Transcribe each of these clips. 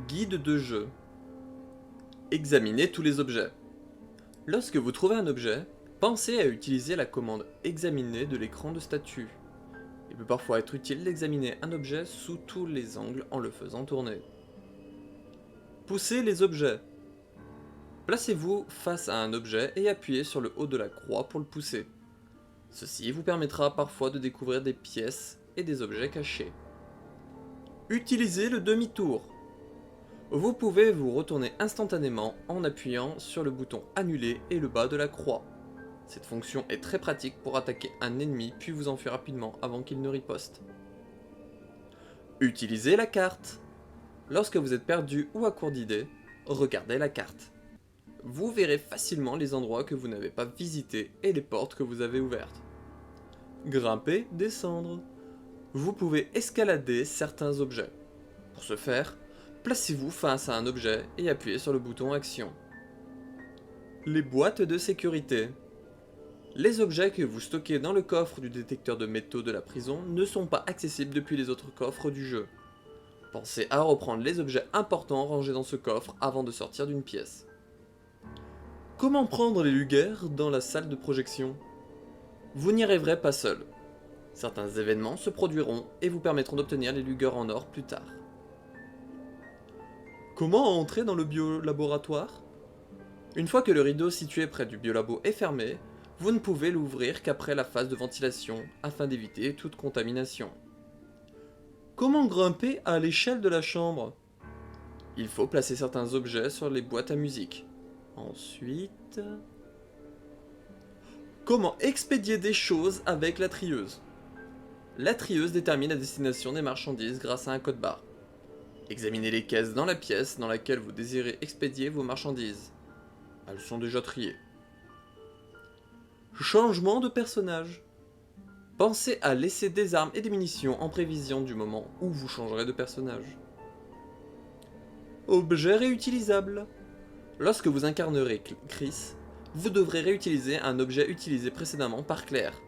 Guide de jeu. Examinez tous les objets. Lorsque vous trouvez un objet, pensez à utiliser la commande Examiner de l'écran de statut. Il peut parfois être utile d'examiner un objet sous tous les angles en le faisant tourner. Poussez les objets. Placez-vous face à un objet et appuyez sur le haut de la croix pour le pousser. Ceci vous permettra parfois de découvrir des pièces et des objets cachés. Utilisez le demi-tour. Vous pouvez vous retourner instantanément en appuyant sur le bouton Annuler et le bas de la croix. Cette fonction est très pratique pour attaquer un ennemi puis vous enfuir rapidement avant qu'il ne riposte. Utilisez la carte. Lorsque vous êtes perdu ou à court d'idées, regardez la carte. Vous verrez facilement les endroits que vous n'avez pas visités et les portes que vous avez ouvertes. Grimper, descendre. Vous pouvez escalader certains objets. Pour ce faire, placez-vous face à un objet et appuyez sur le bouton Action. Les boîtes de sécurité. Les objets que vous stockez dans le coffre du détecteur de métaux de la prison ne sont pas accessibles depuis les autres coffres du jeu. Pensez à reprendre les objets importants rangés dans ce coffre avant de sortir d'une pièce. Comment prendre les luguères dans la salle de projection? Vous n'y arriverez pas seul. Certains événements se produiront et vous permettront d'obtenir les lugueurs en or plus tard. Comment entrer dans le biolaboratoire? Une fois que le rideau situé près du biolabo est fermé, vous ne pouvez l'ouvrir qu'après la phase de ventilation afin d'éviter toute contamination. Comment grimper à l'échelle de la chambre? Il faut placer certains objets sur les boîtes à musique. Ensuite... Comment expédier des choses avec la trieuse? La trieuse détermine la destination des marchandises grâce à un code barre. Examinez les caisses dans la pièce dans laquelle vous désirez expédier vos marchandises. Elles sont déjà triées. Changement de personnage. Pensez à laisser des armes et des munitions en prévision du moment où vous changerez de personnage. Objet réutilisable. Lorsque vous incarnerez Chris, vous devrez réutiliser un objet utilisé précédemment par Claire.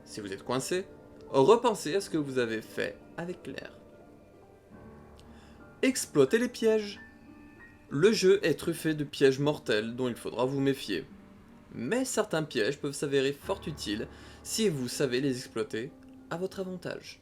Si vous êtes coincé, repensez à ce que vous avez fait avec Claire. Exploitez les pièges. Le jeu est truffé de pièges mortels dont il faudra vous méfier. Mais certains pièges peuvent s'avérer fort utiles si vous savez les exploiter à votre avantage.